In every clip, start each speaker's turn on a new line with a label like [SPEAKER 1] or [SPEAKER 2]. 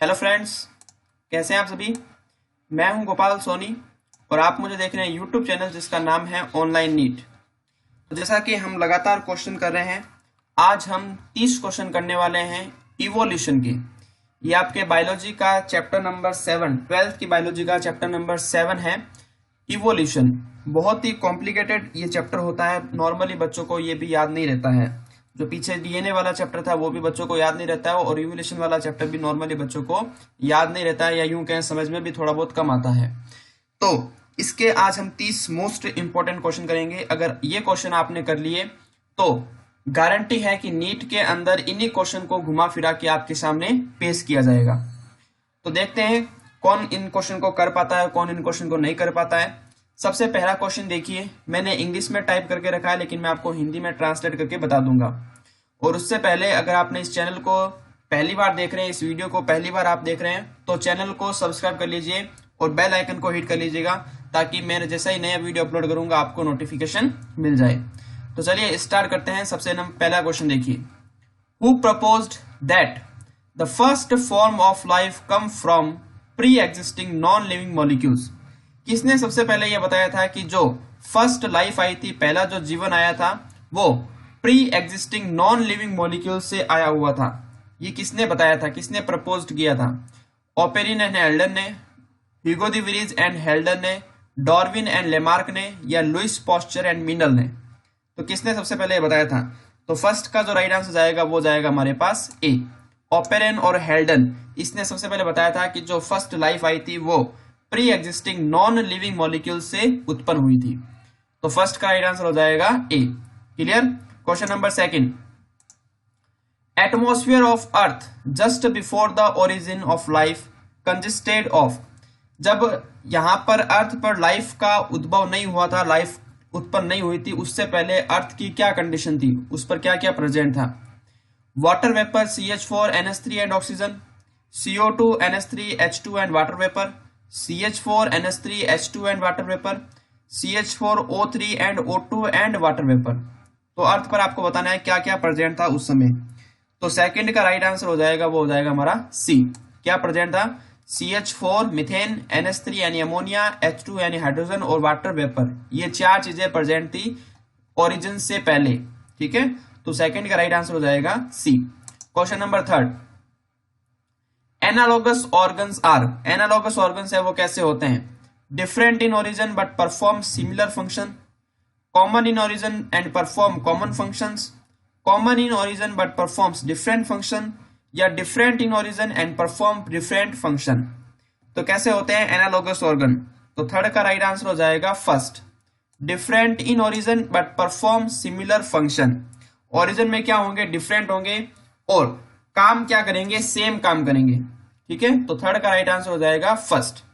[SPEAKER 1] Hello friends, कैसे हैं आप सभी। मैं हूं गोपाल सोनी और आप मुझे देख रहे हैं यूट्यूब चैनल जिसका नाम है ऑनलाइन नीट। तो जैसा कि हम लगातार क्वेश्चन कर रहे हैं, आज हम 30 क्वेश्चन करने वाले हैं इवोल्यूशन के। ये आपके बायोलॉजी का चैप्टर नंबर 7, 12th की बायोलॉजी का चैप्टर नंबर 7 है इवोल्यूशन। बहुत ही कॉम्प्लिकेटेड ये चैप्टर होता है, नॉर्मली बच्चों को ये भी याद नहीं रहता है। जो पीछे डीएनए वाला चैप्टर था वो भी बच्चों को याद नहीं रहता है और इवोल्यूशन वाला चैप्टर भी नॉर्मली बच्चों को याद नहीं रहता है, या यूं कहें समझ में भी थोड़ा बहुत कम आता है। तो इसके आज हम 30 मोस्ट इंपॉर्टेंट क्वेश्चन करेंगे। अगर ये क्वेश्चन आपने कर लिए तो गारंटी है कि नीट के अंदर इन्हीं क्वेश्चन को घुमा फिरा के आपके सामने पेश किया जाएगा। तो देखते हैं कौन इन क्वेश्चन को कर पाता है, कौन इन क्वेश्चन को नहीं कर पाता है। सबसे पहला क्वेश्चन देखिए, मैंने इंग्लिश में टाइप करके रखा है लेकिन मैं आपको हिंदी में ट्रांसलेट करके बता दूंगा। और उससे पहले अगर आपने इस चैनल को पहली बार देख रहे हैं, इस वीडियो को पहली बार आप देख रहे हैं, तो चैनल को सब्सक्राइब कर लीजिए और बेल आइकन को हिट कर लीजिएगा ताकि मैं जैसा ही नया वीडियो अपलोड करूंगा आपको नोटिफिकेशन मिल जाए। तो चलिए स्टार्ट करते हैं। सबसे पहला क्वेश्चन देखिए, who proposed that the first form of life come from pre existing non living molecules. किसने सबसे पहले यह बताया था कि जो फर्स्ट लाइफ आई थी, पहला जो जीवन आया था, वो pre existing non living molecule से आया हुआ था। ये किसने बताया था, किसने प्रपोज किया था? ओपेरिन एंड हेल्डन ने, ह्यूगो द विरीज एंड हेल्डन ने, डार्विन एंड लेमार्क ने, या लुइस पास्चर एंड मिनल ने? तो किसने सबसे पहले बताया था? तो फर्स्ट का जो राइट आंसर जाएगा वो जाएगा हमारे पास ए, ओपेरिन और हेल्डन। इसने सबसे पहले बताया था कि जो फर्स्ट लाइफ आई थी वो pre existing non living molecule से उत्पन्न हुई थी। तो फर्स्ट का राइट आंसर हो जाएगा A. Clear. Question number second, atmosphere of earth just before the origin of life consisted of. जब यहां पर अर्थ पर लाइफ का उद्भव नहीं हुआ था, लाइफ उत्पन्न नहीं हुई थी, उससे पहले अर्थ की क्या कंडीशन थी, उस पर क्या क्या प्रेजेंट था? Water vapour CH4 NH3 and oxygen, CO2 NH3 H2 and water vapour, CH4 NH3 H2 and water vapour, CH4 O3 and O2 and water vapour. तो अर्थ पर आपको बताना है क्या क्या प्रेजेंट था उस समय। तो सेकंड का राइट आंसर हो जाएगा, वो हो जाएगा हमारा सी। क्या प्रेजेंट था? CH4 मीथेन, NH3 यानी अमोनिया, H2 यानी हाइड्रोजन और वाटर वेपर। ये चार चीजें प्रेजेंट थी ओरिजिन से पहले। ठीक है, तो सेकंड का राइट आंसर हो जाएगा C. Question number third, analogous organs are. Analogous organs है वो कैसे होते हैं? Different in origin but perform similar function, common in origin and perform common functions, common in origin but performs different function, या different in origin and perform different function. तो कैसे होते हैं एनालॉगस ऑर्गन? तो थर्ड का right answer हो जाएगा first, different in origin but perform similar function. Origin में क्या होंगे? डिफरेंट होंगे और काम क्या करेंगे? सेम काम करेंगे। ठीक है, तो थर्ड का राइट आंसर हो जाएगा फर्स्ट।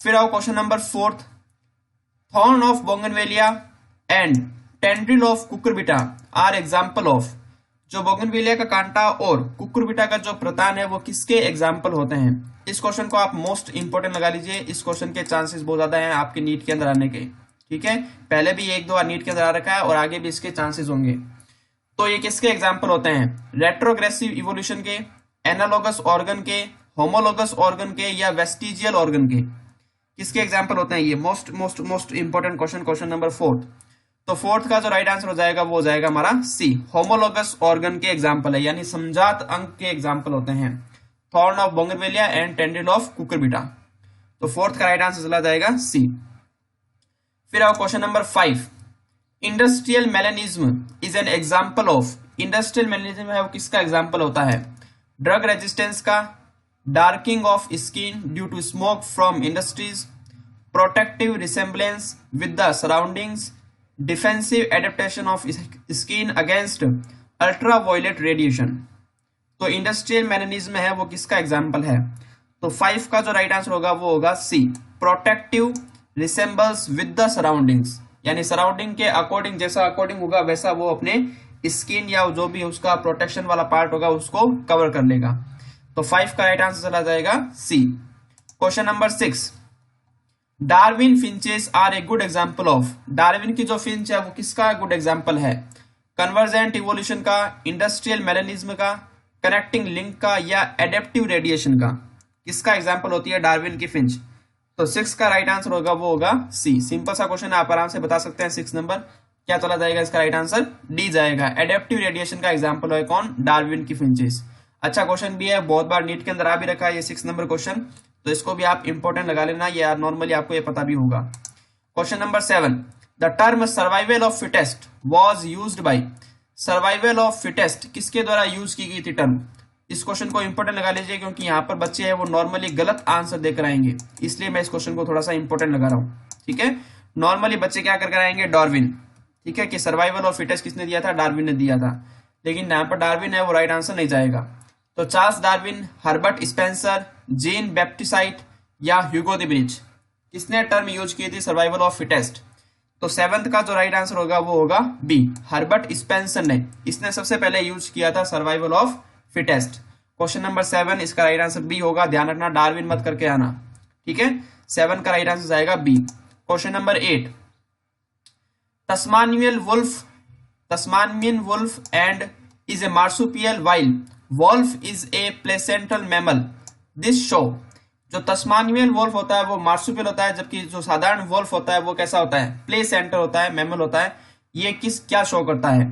[SPEAKER 1] फिर आओ question number fourth, thorn of bougainvillea and tendril of cucurbita are example of. जो बोगनवेलिया का कांटा और कुकुरबिटा का जो प्रतान है वो किसके एग्जाम्पल होते हैं? इस क्वेश्चन को आप मोस्ट इंपोर्टेंट लगा लीजिए, इस क्वेश्चन के चांसेस बहुत ज्यादा हैं आपके नीट के अंदर आने के। ठीक है, पहले भी एक दो बार नीट के अंदर आ रखा है और आगे भी इसके चांसेस होंगे। तो ये किसके एग्जाम्पल होते हैं? रेट्रोग्रेसिव इवोल्यूशन के, एनालॉगस ऑर्गन के, होमोलॉगस ऑर्गन के, या वेस्टिजियल ऑर्गन के? किसके एग्जाम्पल होते हैं ये? Most most most important question, question number fourth. तो फोर्थ का जो राइट आंसर हो जाएगा वो हो जाएगा हमारा सी, होमोलॉगस ऑर्गन के एग्जाम्पल है, यानी समजात अंग के एग्जाम्पल होते हैं thorn of bougainvillea and tendril of cucurbita. तो फोर्थ का राइट आंसर चला जाएगा सी। फिर आओ question number 5, industrial melanism is an example of. Industrial melanism है वो किसका एग्जाम्पल होता है? ड्रग रेजिस्टेंस का, darkening of skin due to smoke from industries, protective resemblance with the surroundings, defensive adaptation of skin against ultraviolet radiation. तो industrial melanism है वो किसका एग्जाम्पल है? तो 5 का जो राइट आंसर होगा वो होगा C, protective resembles with the surroundings, यानी सराउंडिंग के अकॉर्डिंग, जैसा अकॉर्डिंग होगा वैसा वो अपने स्किन या जो भी उसका प्रोटेक्शन वाला पार्ट होगा उसको कवर कर लेगा। तो 5 का राइट आंसर चला जाएगा C. Question number 6, Darwin finches are a good example of. Darwin की जो फिंच है वो किसका गुड एग्जाम्पल है? कन्वर्जेंट इवोल्यूशन का, इंडस्ट्रियल मेलेनिज्म का, कनेक्टिंग लिंक का या एडेप्टिव रेडिएशन का? किसका एग्जाम्पल होती है? डार्विन की फिंच। तो 6 का राइट आंसर होगा वो होगा सी। सिंपल सा क्वेश्चन है, आप आराम से बता सकते हैं। 6 नंबर क्या चला जाएगा? इसका राइट आंसर डी जाएगा। एडेप्टिव रेडिएशन का एग्जाम्पल है कौन? डार्विन की फिंचेस। अच्छा क्वेश्चन भी है, बहुत बार नीट के अंदर आ भी रखा है ये 6 नंबर क्वेश्चन, तो इसको भी आप इंपॉर्टेंट लगा लेना, ये नॉर्मली आपको ये पता भी होगा। Question number 7, the term survival of fittest was used by. Survival of fittest किसके द्वारा यूज की गई थी टर्म? इस क्वेश्चन को इंपॉर्टेंट लगा लीजिए, क्योंकि यहाँ पर बच्चे हैं वो नॉर्मली गलत आंसर देकर आएंगे, इसलिए मैं इस क्वेश्चन को थोड़ा सा इंपॉर्टेंट लगा रहा हूँ। ठीक है, नॉर्मली बच्चे क्या कर आएंगे? डार्विन। ठीक है, कि सर्वाइवल ऑफ फिटेस्ट किसने दिया था? डार्विन ने दिया था, लेकिन यहाँ पर डार्विन है वो राइट आंसर नहीं जाएगा। तो Charles Darwin, Herbert Spencer, Jean Baptiste या ह्यूगो द ब्रिज, किसने टर्म यूज की थी सर्वाइवल ऑफ फिटेस्ट? तो 7th का जो राइट आंसर होगा वो होगा बी, हर्बर्ट स्पेंसर ने, इसने सबसे पहले यूज किया था survival of fittest. Question number 7 इसका राइट आंसर बी होगा, ध्यान रखना डार्विन मत करके आना। ठीक है, 7 का राइट आंसर जाएगा B. Question number 8, Tasmanian wolf and is a marsupial while wolf is a placental mammal. This show, जो तस्मानियन वोल्फ होता है वो मार्सुपियल होता है, जबकि जो साधारण वोल्फ होता है वो कैसा होता है? प्लेसेंटर होता है, मैमल होता है। ये क्या शो करता है?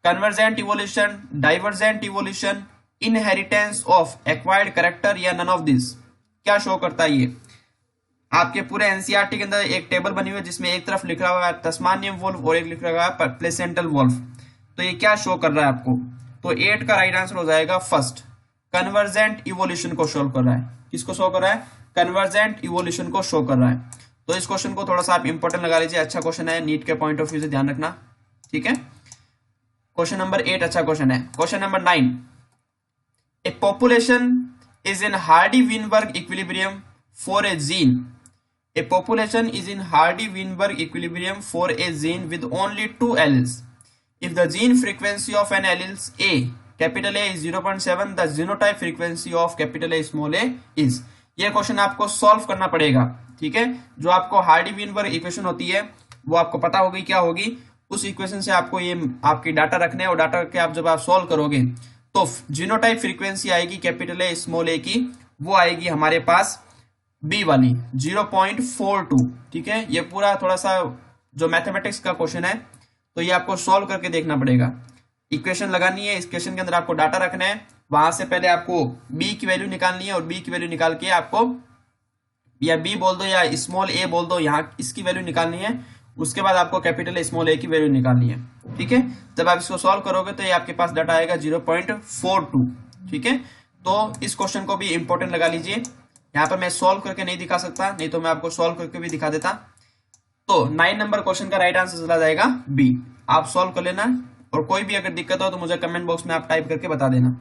[SPEAKER 1] Convergent evolution, divergent evolution, inheritance of acquired character या नन ऑफ दिस? क्या शो करता है ये? आपके पूरे एनसीईआरटी के अंदर एक टेबल बनी हुई है जिसमें एक तरफ लिखा हुआ है तस्मानियन वोल्फ और एक लिखा हुआ है प्लेसेंटल वोल्फ। तो ये क्या शो कर रहा है आपको? तो 8 का राइट आंसर हो जाएगा फर्स्ट, कन्वर्जेंट इवोल्यूशन को शो कर रहा है। किसको शो कर रहा है? कन्वर्जेंट इवोल्यूशन को शो कर रहा है। तो इस क्वेश्चन को थोड़ा सा आप इंपॉर्टेंट लगा लीजिए, अच्छा क्वेश्चन है, नीट के पॉइंट ऑफ व्यू से ध्यान रखना। ठीक है, क्वेश्चन नंबर 8 अच्छा क्वेश्चन है। Question number 9, A population is in Hardy-Weinberg equilibrium for a gene. A population is in Hardy-Weinberg equilibrium for a gene with only 2 alleles. If the gene frequency of an alleles A, capital A is 0.7, the genotype frequency of capital A small a is। ये question आपको solve करना पड़ेगा। ठीक है, जो आपको Hardy-Weinberg equation होती है वो आपको पता होगी क्या होगी, उस इक्वेशन से आपको ये आपकी डाटा रखने हैं, और डाटा के आप जब आप सॉल्व करोगे तो जीनोटाइप फ्रीक्वेंसी आएगी कैपिटल ए स्मॉल ए की, वो आएगी हमारे पास बी वाली 0.42। ठीक है, ये पूरा थोड़ा सा जो मैथमेटिक्स का क्वेश्चन है तो ये आपको सॉल्व करके देखना पड़ेगा। इक्वेशन लगानी है, इस इक्वेशन के अंदर आपको डाटा रखना है, वहां से पहले आपको बी की वैल्यू निकालनी है, और बी की वैल्यू निकाल के आपको या बी बोल दो या स्मॉल ए बोल दो, यहाँ इसकी वैल्यू निकालनी है। उसके बाद आपको कैपिटल स्मॉल ए की वैल्यू निकालनी है। ठीक है, जब आप इसको सॉल्व करोगे तो ये आपके पास डाटा आएगा 0.42। ठीक है, तो इस क्वेश्चन को भी इंपॉर्टेंट लगा लीजिए। यहाँ पर मैं सॉल्व करके नहीं दिखा सकता, नहीं तो मैं आपको सॉल्व करके भी दिखा देता। तो 9 नंबर क्वेश्चन का राइट आंसर चला जाएगा बी। आप सॉल्व कर लेना, और कोई भी अगर दिक्कत हो तो मुझे कमेंट बॉक्स में आप टाइप करके बता देना।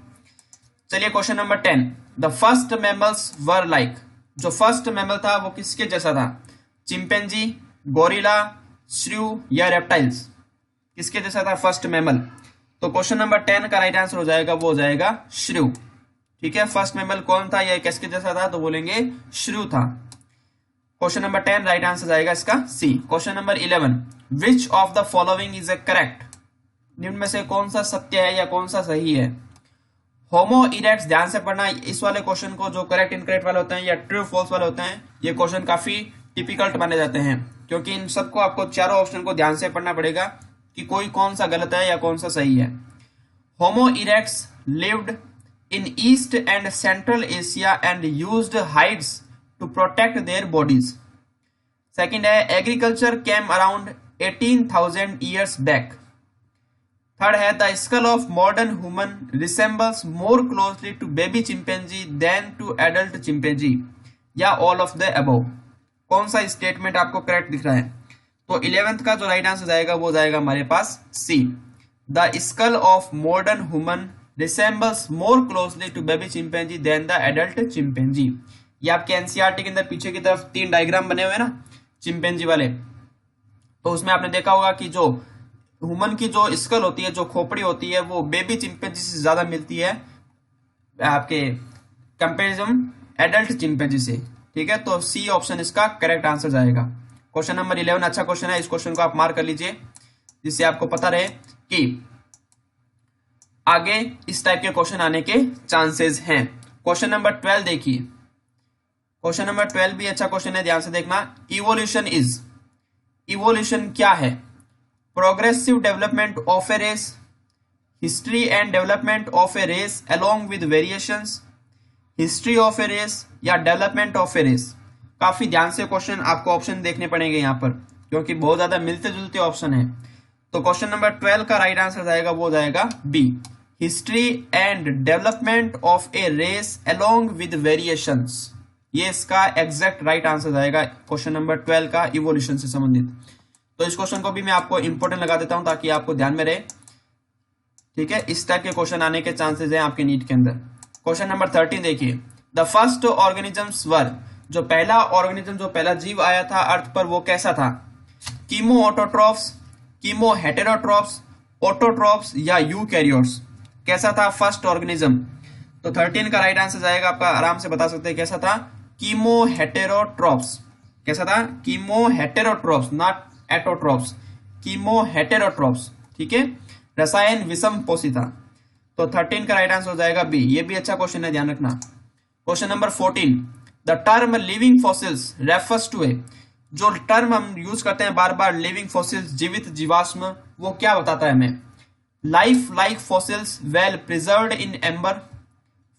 [SPEAKER 1] चलिए question number 10, the first mammals were like. जो फर्स्ट मैमल था वो किसके जैसा था? चिंपैंजी, गोरिल्ला, श्रू या रेप्टाइल्स? किसके जैसा था फर्स्ट मैमल? तो क्वेश्चन नंबर 10 का राइट आंसर हो जाएगा वो हो जाएगा श्रू। ठीक है, फर्स्ट मैमल कौन था या किसके जैसा था? तो बोलेंगे श्रू था। क्वेश्चन नंबर 10 राइट आंसर जाएगा इसका C. Question number 11, which of the following is a correct. निम्न में से कौन सा सत्य है या कौन सा सही है? होमो इरेक्ट्स, ध्यान से पढ़ना इस वाले क्वेश्चन को, जो करेक्ट इनकरेक्ट वाले होते हैं या ट्रू फॉल्स वाले होते हैं, ये क्वेश्चन काफी टिपिकल्ट माने जाते हैं, क्योंकि इन सबको आपको चारों ऑप्शन को ध्यान से पढ़ना पड़ेगा कि कोई कौन सा गलत है या कौन सा सही है। Homo erectus lived in East and Central Asia and used hides to protect their bodies. Second है agriculture came around 18,000 years back. Third है the skull of modern human resembles more closely to baby chimpanzee than to adult chimpanzee, या all of the above। कौन सा statement आपको correct दिख रहा है? तो 11th का जो राइट आंसर जाएगा वो जाएगा हमारे पास सी, the skull of modern human resembles more closely to baby chimpanzee than the adult chimpanzee। ये आपके एनसीईआरटी के अंदर पीछे की तरफ 3 डायग्राम बने हुए हैं ना चिंपैंजी वाले, तो उसमें आपने देखा होगा कि जो ह्यूमन की जो स्कल होती है, जो खोपड़ी होती है, वो बेबी चिंपैंजी से ज्यादा मिलती है आपके कंपेरिजन एडल्ट चिंपैंजी से। ठीक है, तो सी ऑप्शन इसका करेक्ट आंसर जाएगा। क्वेश्चन नंबर 11 अच्छा क्वेश्चन है, इस क्वेश्चन को आप मार्क कर लीजिए जिससे आपको पता रहे कि आगे इस टाइप के क्वेश्चन आने के चांसेस हैं। क्वेश्चन नंबर 12 देखिए, क्वेश्चन नंबर 12 भी अच्छा क्वेश्चन है, ध्यान से देखना। इवोल्यूशन क्या है? Progressive development of a race, history and development of a race along with variations, history of a race या डेवलपमेंट ऑफ ए रेस। काफी ध्यान से क्वेश्चन आपको ऑप्शन देखने पड़ेंगे यहाँ पर, क्योंकि बहुत ज्यादा मिलते जुलते ऑप्शन है। तो क्वेश्चन नंबर 12 का राइट आंसर जाएगा, वो जाएगा B, history and development of a race along with variations. ये इसका एग्जैक्ट राइट आंसर जाएगा क्वेश्चन नंबर 12 का, इवोल्यूशन से संबंधित। तो इस क्वेश्चन को भी मैं आपको इंपोर्टेंट लगा देता हूं ताकि आपको ध्यान में रहे, ठीक है। इस टाइप के क्वेश्चन आने के चांसेस हैं आपके नीट के अंदर। क्वेश्चन नंबर 13 देखिए, द फर्स्ट ऑर्गेनिजम्स वर, जो पहला ऑर्गेनिज्म, जो पहला जीव आया था अर्थ पर, वो कैसा था? Chemo autotrophs, chemo heterotrophs, autotrophs या यूकैरियोट्स। कैसा था फर्स्ट ऑर्गेनिज्म? तो 13 का राइट आंसर जाएगा आपका, आराम से बता सकते हैं कैसा था, कीमो हेटेरोट्रॉफ्स। कैसा था? Chemo heterotrophs, not autotrophs, chemo heterotrophs, ठीक है। रसायन विषम पोषी था। तो 13 का राइट आंसर हो जाएगा बी। ये भी अच्छा क्वेश्चन है, ध्यान रखना। Question number 14, the term living fossils refers to a, जो टर्म हम यूज करते हैं बार बार, लिविंग फॉसिल्स, जीवित जीवाश्म, वो क्या बताता है हमें? Life like fossils well preserved in amber,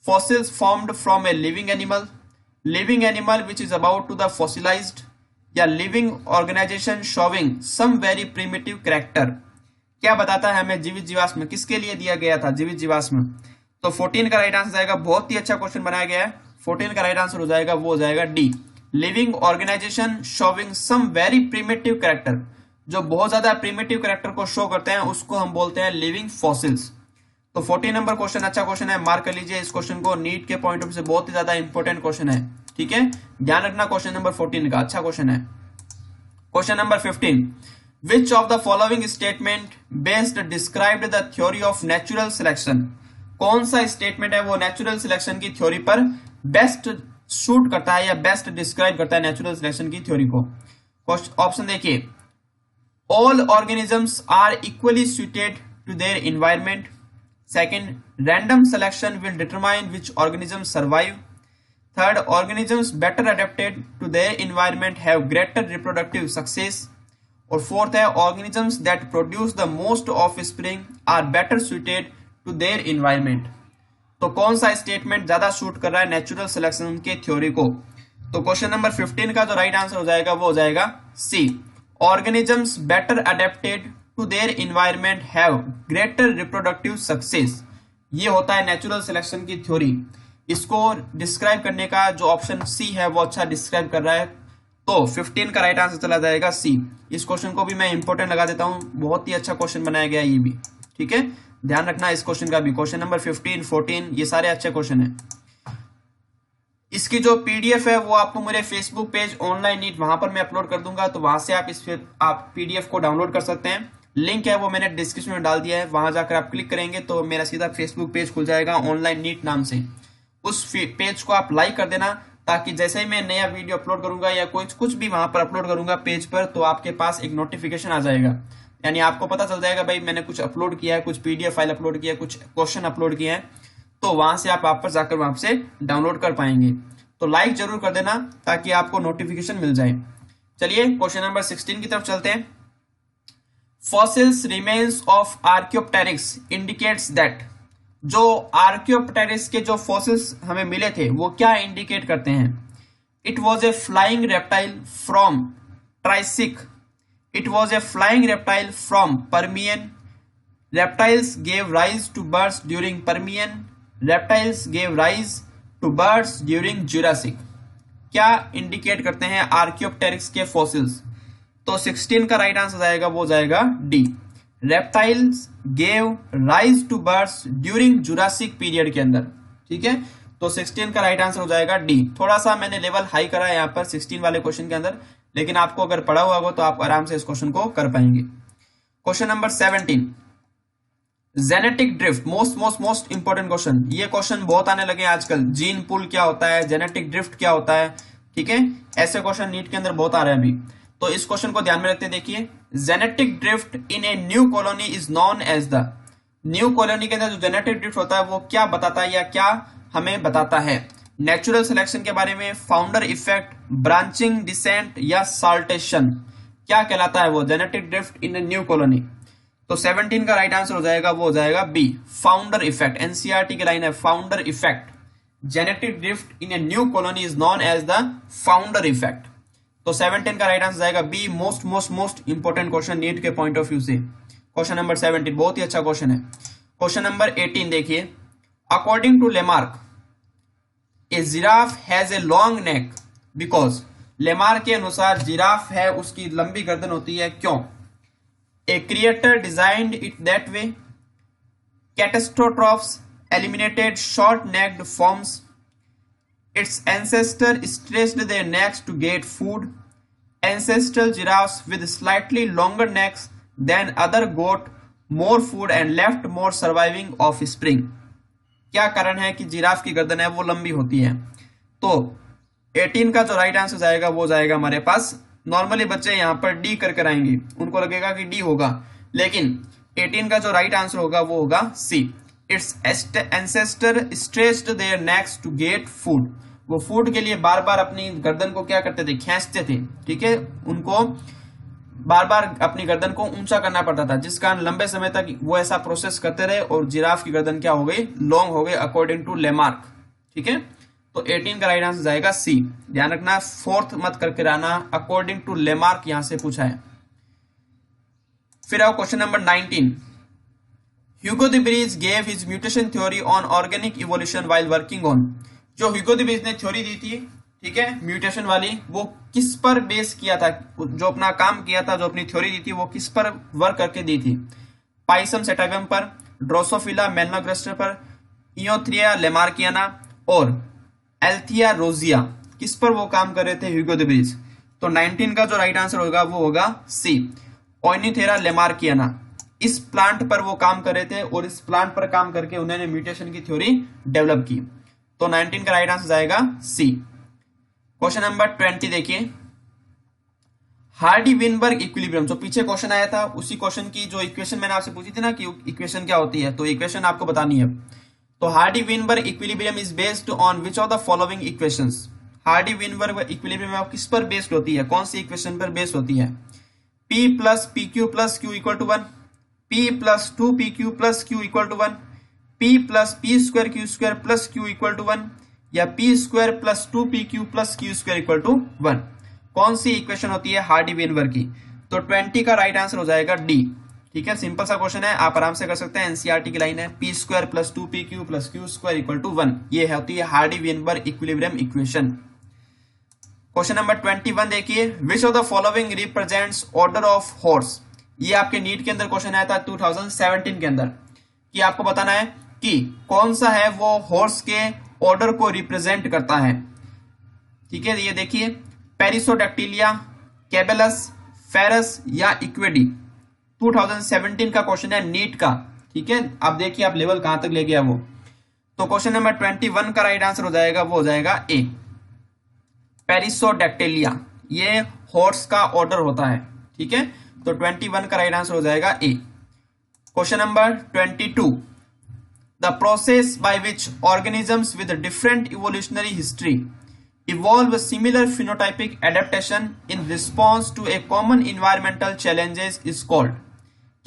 [SPEAKER 1] fossils formed from a living animal which is about to the fossilized, या living organization showing some very primitive character। क्या बताता है हमें जीवित जीवाश्म किसके लिए दिया गया था? जीवित जीवाश्म। तो 14 का राइट आंसर जाएगा, बहुत ही अच्छा क्वेश्चन बनाया गया है। 14 का राइट आंसर हो जाएगा, वो हो जाएगा D, living organisation showing some very primitive character. जो बहुत ज्यादा प्रिमिटिव कैरेक्टर को शो करते हैं उसको हम बोलते हैं लिविंग फॉसिल्स। तो 14 नंबर क्वेश्चन अच्छा क्वेश्चन है, मार्क कर लीजिए इस क्वेश्चन को, नीट के पॉइंट ऑफ व्यू से बहुत ही ज्यादा इंपॉर्टेंट क्वेश्चन है, ठीक है। ध्यान रखना क्वेश्चन नंबर 14 का, अच्छा क्वेश्चन है। Question number 15, which of the following statement best described the theory of natural selection. कौन सा स्टेटमेंट है वो नेचुरल सिलेक्शन की थ्योरी पर बेस्ट सूट करता है या बेस्ट डिस्क्राइब करता है नेचुरल सिलेक्शन की थ्योरी को? ऑप्शन देखिए, all organisms are equally suited to their environment. Second, random selection will determine which organisms survive. Third, organisms better adapted to their environment have greater reproductive success. और fourth है, organisms that produce the most offspring are better suited to their environment. तो कौन सा statement ज्यादा suit कर रहा है natural selection के थ्योरी को? तो क्वेश्चन नंबर 15 का जो राइट आंसर हो जाएगा वो हो जाएगा सी, organisms better adapted to their environment have greater reproductive success। ये होता है नेचुरल सिलेक्शन की थ्योरी। इसको डिस्क्राइब करने का जो ऑप्शन सी है वो अच्छा डिस्क्राइब कर रहा है। तो 15 का राइट आंसर चला जाएगा सी। इस क्वेश्चन को भी मैं इंपॉर्टेंट लगा देता हूं, बहुत ही अच्छा क्वेश्चन बनाया गया है ये भी, ठीक है। ध्यान रखना इस क्वेश्चन का भी। क्वेश्चन नंबर 15, 14 ये सारे अच्छे क्वेश्चन है। इसकी जो पीडीएफ है वो आपको मेरे फेसबुक पेज ऑनलाइन नीट, वहां पर मैं अपलोड कर दूंगा, तो वहां से आप पीडीएफ को डाउनलोड कर सकते हैं। लिंक है वो मैंने डिस्क्रिप्शन में डाल दिया है, वहां जाकर आप क्लिक करेंगे तो मेरा सीधा फेसबुक पेज खुल जाएगा ऑनलाइन नीट नाम से। उस पेज को आप लाइक कर देना, ताकि जैसे ही मैं नया वीडियो अपलोड करूंगा या कुछ भी वहां पर अपलोड करूंगा पेज पर, तो आपके पास एक नोटिफिकेशन आ जाएगा। यानी आपको पता चल जाएगा भाई मैंने कुछ अपलोड किया है, कुछ पीडीएफ फाइल अपलोड किया है, कुछ क्वेश्चन अपलोड किए हैं, तो वहां से आप वापस जाकर वहां से डाउनलोड कर पाएंगे। तो लाइक जरूर कर देना ताकि आपको नोटिफिकेशन मिल जाए। चलिए क्वेश्चन नंबर 16 की तरफ चलते हैं। Fossils remains of Archaeopteryx indicates that, जो आर्कियोप्टेरिक्स के जो फॉसिल्स हमें मिले थे वो क्या इंडिकेट करते हैं? It was a flying reptile from Triassic, it was a flying reptile from Permian, reptiles gave rise to birds during Permian, reptiles gave rise to birds during Jurassic। क्या इंडिकेट करते हैं आर्कियोप्टेरिक्स के fossils? तो 16 का right answer आएगा वो जाएगा D, reptiles gave rise to birds during Jurassic period के अंदर, ठीक है। तो 16 का राइट आंसर हो जाएगा डी। थोड़ा सा मैंने लेवल हाई करा है यहाँ पर 16 वाले क्वेश्चन के अंदर, लेकिन आपको अगर पढ़ा हुआ हो तो आप आराम से इस क्वेश्चन को कर पाएंगे। Question number 17, genetic drift, most important question. ये क्वेश्चन बहुत आने लगे आजकल। जीन पूल क्या होता है, जेनेटिक ड्रिफ्ट क्या होता है, ठीक है। ऐसे क्वेश्चन नीट के अंदर बहुत आ रहे हैं अभी, तो इस क्वेश्चन को ध्यान में रखते हैं। देखिए, genetic drift in a new colony is known as the, new colony के अंदर जो जेनेटिक ड्रिफ्ट होता है वो क्या बताता है या क्या हमें बताता है? नेचुरल सिलेक्शन के बारे में, फाउंडर इफेक्ट, ब्रांचिंग, डिसेंट या साल्टेशन, क्या कहलाता है वो जेनेटिक ड्रिफ्ट इन न्यू कॉलोनी? तो 17 का राइट आंसर हो जाएगा, वो हो जाएगा बी, फाउंडर इफेक्ट। एनसीईआरटी की लाइन है, founder effect, genetic drift in a new colony is known as the founder effect. तो 17 का राइट आंसर जाएगा B, most most most important question NEET के पॉइंट ऑफ व्यू से। Question number 17 बहुत ही अच्छा question है। क्वेश्चन नंबर 18 देखिए, according to Lamarck a giraffe has a long neck because, Lamarck के अनुसार जिराफ है उसकी लंबी गर्दन होती है, क्यों? A creator designed it that way, catastrophes eliminated short-necked forms, its ancestors stretched their necks to get food, ancestral giraffes with slightly longer necks than other got more food and left more surviving offspring। क्या कारण है कि giraffe की गर्दन है वो लंबी होती है? तो 18 का जो राइट आंसर जाएगा वो जाएगा हमारे पास, नॉर्मली बच्चे यहाँ पर डी कर कर आएंगे, उनको लगेगा कि डी होगा, लेकिन 18 का जो राइट आंसर होगा वो होगा सी, Its ancestor stretched their necks to get food। वो फूड के लिए बार बार अपनी गर्दन को क्या करते थे? खींचते थे, ठीक है, उनको बार बार अपनी गर्दन को ऊंचा करना पड़ता था, जिस कारण लंबे समय तक वो ऐसा प्रोसेस करते रहे और जिराफ की गर्दन क्या हो गई? लॉन्ग हो गई, अकॉर्डिंग टू लेमार्क। ठीक है, तो 18 का राइट आंसर जाएगा सी। ध्यान रखना, फोर्थ मत करके रहना, अकॉर्डिंग टू लेमार्क यहां से पूछा है। फिर आओ question number 19। Hugo the breeze gave his mutation theory on organic evolution while working on. जो ह्यूगो द ब्रीज ने थ्योरी दी थी, ठीक है, म्यूटेशन वाली, वो किस पर बेस किया था? जो अपना काम किया था, जो अपनी थ्योरी दी थी, वो किस पर वर्क करके दी थी? पाइसम सेटागम पर, ड्रोसोफिला मेलनोगास्टर पर, इयोथ्रिया लेमार्कियाना और एल्थिया रोजिया, किस पर वो काम कर रहे थे ह्यूगो द ब्रीज? तो 19 का जो राइट आंसर होगा वो होगा सी, ओइनिथेरा लेमार्कियाना। इस प्लांट पर वो काम कर रहे थे और इस प्लांट पर काम करके उन्होंने म्यूटेशन की थ्योरी डेवलप की। तो 19 का राइट आंसर जाएगा सी। क्वेश्चन नंबर 20 देखिए, हार्डी विनबर्ग इक्विलिब्रियम, जो पीछे क्वेश्चन आया था उसी क्वेश्चन की जो इक्वेशन मैंने आपसे पूछी थी ना कि इक्वेशन क्या होती है, तो इक्वेशन आपको बतानी है। तो Hardy Weinberg equilibrium is based on which of the following equations. Hardy Weinberg equilibrium किस पर बेस्ड होती है, कौन सी इक्वेशन पर बेस्ड होती है? P plus P Q plus Q equal to 1, P plus 2PQ plus Q equal to 1, P plus P square Q square plus Q equal to 1, या P square plus 2PQ plus Q square equal to 1। कौन सी equation होती है Hardy Weinberg की? तो 20 का right answer हो जाएगा D. ठीक है, सिंपल सा क्वेश्चन है, आप आराम से कर सकते हैं, एनसीईआरटी की लाइन है, P square plus 2PQ plus Q square equal to 1। ये होती है Hardy Weinberg equilibrium equation. Question number 21 देखिए, which of the following represents order of horse. ये आपके नीट के अंदर क्वेश्चन आया था 2017 के अंदर, कि आपको बताना है कि कौन सा है वो हॉर्स के ऑर्डर को रिप्रेजेंट करता है। ठीक है, ये देखिए, पेरिसोडैक्टिलिया, कैबेलस, फेरस या इक्वेडी। 2017 का क्वेश्चन है नीट का। ठीक है, आप देखिए आप लेवल कहां तक ले गया वो। तो क्वेश्चन नंबर 21 का राइट आंसर हो जाएगा, वो हो जाएगा ए, पेरिसोडैक्टिलिया। ये हॉर्स का ऑर्डर होता है। ठीक है, तो 21 का राइट आंसर हो जाएगा A. Question number 22, the process by which organisms with different evolutionary history evolve similar phenotypic adaptation in response to a common environmental challenges is called.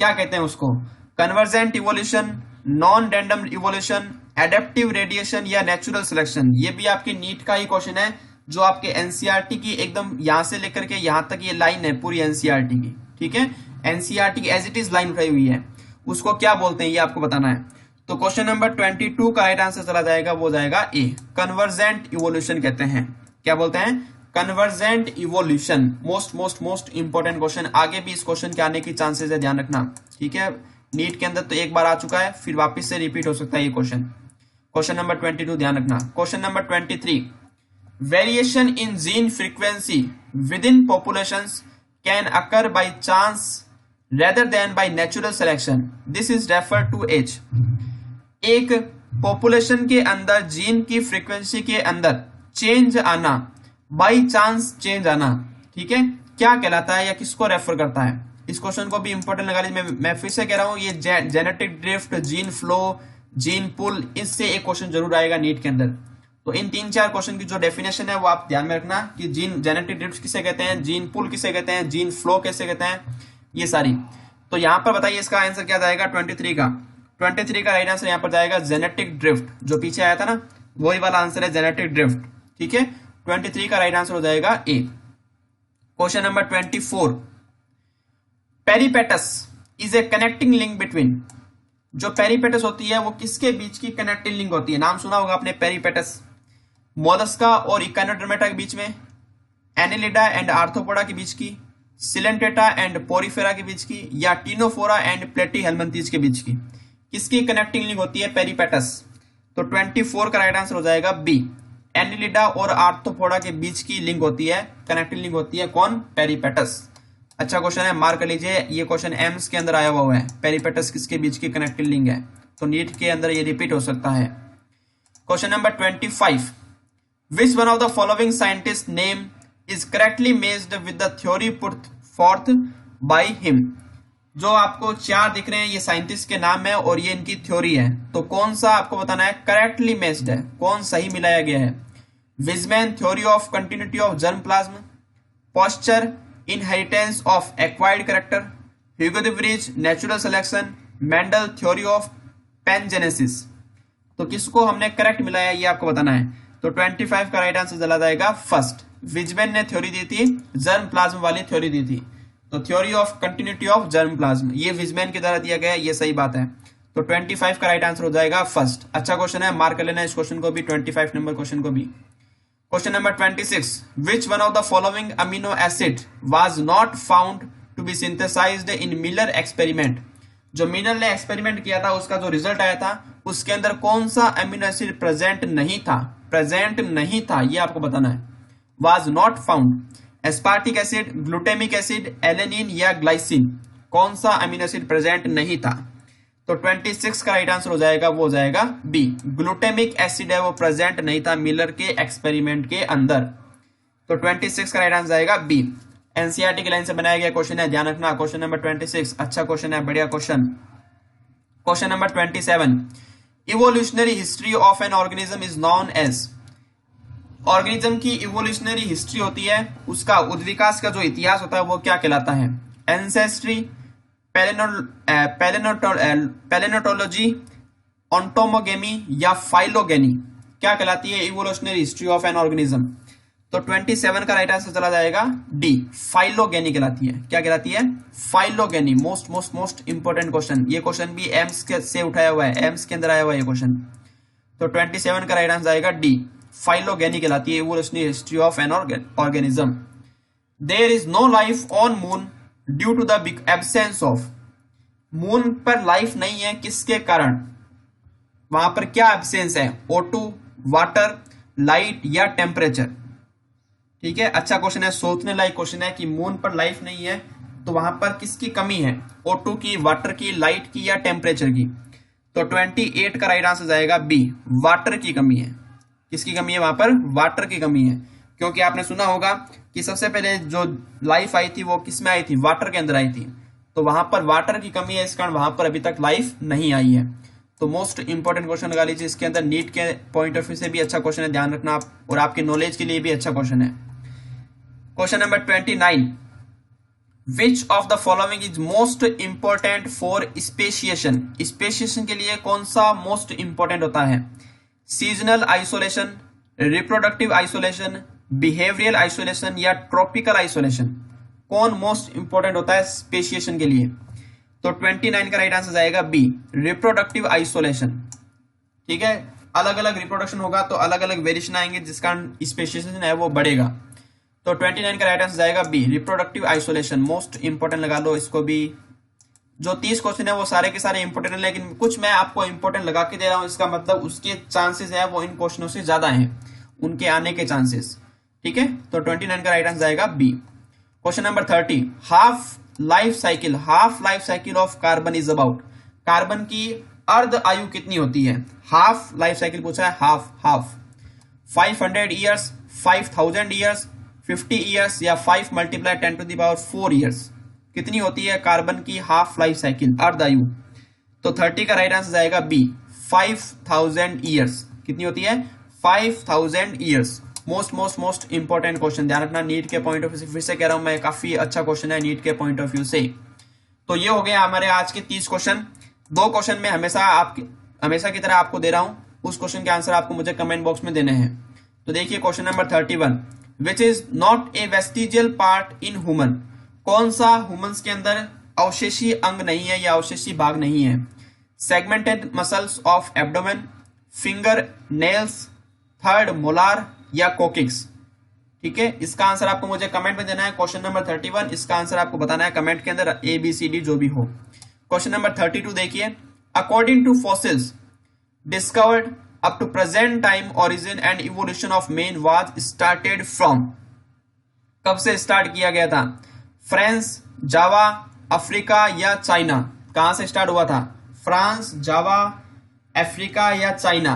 [SPEAKER 1] क्या कहते हैं उसको? Convergent evolution, non random evolution, adaptive radiation या natural selection. ये भी आपके NEET का ही question है, जो आपके एनसीईआरटी की एकदम यहां से लेकर के यहां तक ये लाइन है पूरी एनसीईआरटी की। ठीक है, एनसीईआरटी की एज इट इज लाइन उठाई हुई है, उसको क्या बोलते हैं ये आपको बताना है। तो क्वेश्चन नंबर 22 का राइट आंसर चला जाएगा, वो जाएगा ए, कन्वर्जेंट इवोल्यूशन कहते हैं। क्या बोलते हैं? Convergent evolution. Most most most important question, आगे भी इस क्वेश्चन के आने की चांसेस है, ध्यान रखना। ठीक है, नीट के अंदर तो एक बार आ चुका है, फिर वापस से रिपीट हो सकता है ये क्वेश्चन। क्वेश्चन नंबर 22 ध्यान रखना। Question number 23, variation in gene frequency with in populations can occur by chance rather than by natural selection. This is referred to as, एक पॉपुलेशन के अंदर जीन की फ्रीक्वेंसी के अंदर चेंज आना, बाई चांस चेंज आना, ठीक है, क्या कहलाता है या किसको रेफर करता है? इस क्वेश्चन को भी इंपॉर्टेंट लगा लीजिए। मैं फिर से कह रहा हूं, ये genetic drift, gene flow, gene pool, इससे एक क्वेश्चन जरूर आएगा नीट के अंदर। तो इन 3-4 क्वेश्चन की जो डेफिनेशन है वो आप ध्यान में रखना कि जीन जेनेटिक ड्रिफ्ट किसे कहते हैं, जीन पुल किसे कहते हैं, जीन फ्लो किसे कहते हैं, ये सारी। तो यहाँ पर बताइए इसका आंसर क्या जाएगा 23 का। 23 का राइट आंसर यहाँ पर जाएगा जेनेटिक ड्रिफ्ट, जो पीछे आया था ना वही वाला आंसर है जेनेटिक ड्रिफ्ट। ठीक है, 23 का राइट आंसर हो जाएगा A. Question number 24, peripatus is a connecting link between. जो पेरिपेटस होती है वो किसके बीच की कनेक्टिंग लिंक होती है? नाम सुना होगा आपने पेरिपेटस। मोलस्का और इकानोडर्मेटा के बीच में, एनेलिडा एंड आर्थ्रोपोडा के बीच की, सिलेंटेटा एंड पोरिफेरा के बीच की, या टीनोफोरा एंड प्लेटीहेल्मिंथेस के बीच की, किसकी कनेक्टिंग लिंक होती है पेरिपेटस? तो 24 का राइट आंसर हो जाएगा बी, एनेलिडा और आर्थ्रोपोडा के बीच की लिंक होती है, कनेक्टिंग लिंक होती है कौन? पेरिपेटस। अच्छा क्वेश्चन है, मार्क कर लीजिए, ये क्वेश्चन एम्स के अंदर आया हुआ है, पेरिपेटस किसके बीच की कनेक्टिंग लिंक है, तो नीट के अंदर ये रिपीट हो सकता है। Question number 25, which one of the following scientist name is correctly matched with the theory put forth by him? जो आपको 4 दिख रहे हैं ये साइंटिस्ट के नाम है और ये इनकी थ्योरी है, तो कौन सा आपको बताना है करेक्टली मैच्ड है, कौन सही मिलाया गया है? Weismann theory of continuity of germ plasm, posture inheritance of acquired character, Hugo de Vries natural selection, Mendel theory of pangenesis. तो किसको हमने करेक्ट मिलाया ये आपको बताना है। तो 25 का राइट आंसर चला जाएगा फर्स्ट, विजमैन ने थ्योरी दी थी, जर्म प्लाज्म वाली थ्योरी दी थी, तो theory of continuity of germ plasm ये विजमैन के द्वारा दिया गया है, ये सही बात है। तो 25 का राइट आंसर हो जाएगा फर्स्ट। अच्छा क्वेश्चन है, मार्क कर लेना इस क्वेश्चन को भी, 25 नंबर क्वेश्चन को भी। Question number 26, which one of the following amino acid was not found to be synthesized in Miller experiment? जो मिलर ने एक्सपेरिमेंट किया था उसका जो रिजल्ट आया था उसके अंदर कौन सा अमीनो एसिड प्रेजेंट नहीं था? प्रेजेंट नहीं था ये आपको बताना है। Was not found, aspartic acid, glutamic acid, alanine या ग्लाइसिन, कौन सा अमीनो एसिड प्रेजेंट नहीं था? तो 26 का राइट आंसर हो जाएगा, वो हो जाएगा बी, ग्लूटामिक एसिड है वो प्रेजेंट नहीं था मिलर के एक्सपेरिमेंट के अंदर। तो 26 का राइट आंसर आएगा बी। एनसीईआरटी की लाइन से बनाया गया क्वेश्चन है, ध्यान रखना। क्वेश्चन नंबर 26 अच्छा क्वेश्चन है, बढ़िया question. Question number 27, evolutionary history of an organism is known as. Organism की इवोल्यूशनरी हिस्ट्री होती है, उसका उद्विकास का जो इतिहास होता है वो क्या कहलाता है? एंसेस्ट्री, पैलेनोटोलॉजी, ऑन्टोमोगेमी या फाइलोगेनी, क्या कहलाती है evolutionary history of an organism? तो 27 का राइट आंसर चला जाएगा डी, फाइलोगेनी कहलाती है। क्या कहलाती है? Phylogeny. Most most most important question, ये क्वेश्चन भी एम्स से उठाया हुआ है, एम्स के अंदर आया हुआ है ये क्वेश्चन। तो 27 का राइट आंसर आएगा डी, फाइलोगेनी कहलाती है evolutionary history of an organism. There is no life on moon due to the absence of. Moon पर लाइफ नहीं है किसके कारण? वहां पर क्या एब्सेंस है? O2, वाटर, लाइट या टेम्परेचर। ठीक है, अच्छा क्वेश्चन है, सोचने लायक क्वेश्चन है कि मून पर लाइफ नहीं है तो वहां पर किसकी कमी है? O2 की, वाटर की, लाइट की या टेम्परेचर की? तो 28 का राइट आंसर जाएगा बी, वाटर की कमी है। किसकी कमी है? वहां पर वाटर की कमी है, क्योंकि आपने सुना होगा कि सबसे पहले जो लाइफ आई थी वो किसमें आई थी? वाटर के अंदर आई थी। तो वहां पर वाटर की कमी है, इस कारण वहां पर अभी तक लाइफ नहीं आई है। तो मोस्ट इंपोर्टेंट क्वेश्चन लगा लीजिए इसके अंदर, नीट के पॉइंट ऑफ व्यू से भी अच्छा क्वेश्चन है, ध्यान रखना आप, और आपके नॉलेज के लिए भी अच्छा क्वेश्चन है। Question number 29, which of the following is most important for speciation? Speciation के लिए कौन सा मोस्ट इंपोर्टेंट होता है? Seasonal isolation, reproductive isolation, behavioural isolation या ट्रॉपिकल आइसोलेशन? कौन मोस्ट इंपोर्टेंट होता है स्पेशिएशन के लिए? तो 29 का राइट आंसर जाएगा बी, रिप्रोडक्टिव आइसोलेशन। ठीक है, अलग अलग रिप्रोडक्शन होगा तो अलग अलग वेरिएशन आएंगे, जिस कारण स्पेशिएशन है वो बढ़ेगा। तो 29 का राइट आंसर जाएगा B, reproductive isolation. Most important लगा लो इसको भी। जो 30 क्वेश्चन है वो सारे के सारे इंपोर्टेंट है, लेकिन कुछ मैं आपको इंपोर्टेंट लगा के दे रहा हूं, इसका मतलब उसके चांसेस है वो इन क्वेश्चनों से ज्यादा हैं, उनके आने के चांसेस। ठीक है, तो 29 का राइट आंसर जाएगा B. Question number 30, half life cycle of carbon is about. Carbon की अर्ध आयु कितनी होती है? हाफ लाइफ साइकिल पूछा है, हाफ 500 ईयर्स, 5000 ईयर्स, 50 ईयर्स या 5 × 10⁴ ईयर्स। कितनी होती है कार्बन की हाफ लाइफ साइकिल, अर्धआयु? तो 30 का राइट आंसर जाएगा बी, 5000 ईयर्स। कितनी होती है? 5000 ईयर्स। मोस्ट इंपॉर्टेंट क्वेश्चन, ध्यान रखना नीट के पॉइंट ऑफ व्यू से, फिर से कह रहा हूं मैं, काफी अच्छा क्वेश्चन है नीट के पॉइंट ऑफ व्यू से। तो ये हो गया हमारे आज के 30 क्वेश्चन। 2 क्वेश्चन में हमेशा की तरह आपको दे रहा हूं, उस क्वेश्चन के आंसर आपको मुझे कमेंट बॉक्स में देने हैं। तो देखिए question number 31, which is not a vestigial part in human. कौन सा ह्यूमंस के अंदर अवशेषी अंग नहीं है या अवशेषी भाग नहीं है? Segmented muscles of abdomen, finger nails, third molar या कोकिक्स। ठीक है, इसका आंसर आपको मुझे कमेंट में देना है। क्वेश्चन नंबर 31, इसका आंसर आपको बताना है कमेंट के अंदर, ABCD जो भी हो। क्वेश्चन नंबर 32 देखिए, according to fossils discovered up to present time origin and evolution of man was started from. कब से स्टार्ट किया गया था? फ्रांस, जावा, अफ्रीका या चाइना? कहां से स्टार्ट हुआ था? फ्रांस, जावा, अफ्रीका या चाइना?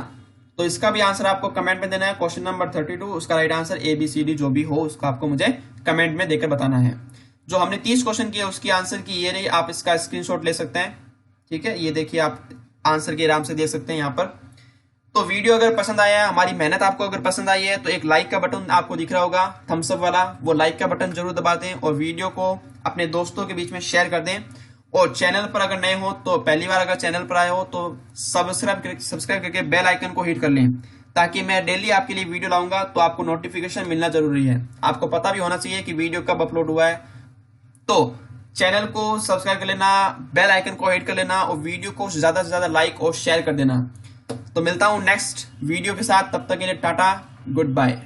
[SPEAKER 1] तो इसका भी आंसर आपको कमेंट में देना है। क्वेश्चन नंबर 32, उसका राइट आंसर ABCD जो भी हो उसका आपको मुझे कमेंट में देकर बताना है। जो हमने 30 क्वेश्चन किए उसकी आंसर की ये रही, आप इसका स्क्रीनशॉट ले सकते हैं। ठीक है, ये देखिए आप आंसर के आराम से देख सकते हैं यहाँ पर। तो वीडियो अगर पसंद आया है, हमारी मेहनत आपको अगर पसंद आई है, तो एक लाइक का बटन आपको दिख रहा होगा थम्स अप वाला, वो लाइक का बटन जरूर दबा दें और वीडियो को अपने दोस्तों के बीच में शेयर कर दें। और चैनल पर अगर नए हो तो पहली बार अगर चैनल पर आए हो तो सब्सक्राइब करके बेल आइकन को हिट कर लें, ताकि मैं डेली आपके लिए वीडियो लाऊंगा तो आपको नोटिफिकेशन मिलना जरूरी है। आपको पता भी होना चाहिए कि वीडियो कब अपलोड हुआ है। तो चैनल को सब्सक्राइब कर लेना, बेल आइकन को हिट कर लेना और वीडियो को ज्यादा से ज्यादा लाइक और शेयर कर देना। तो मिलता हूं नेक्स्ट वीडियो के साथ, तब तक के लिए टाटा, गुड बाय।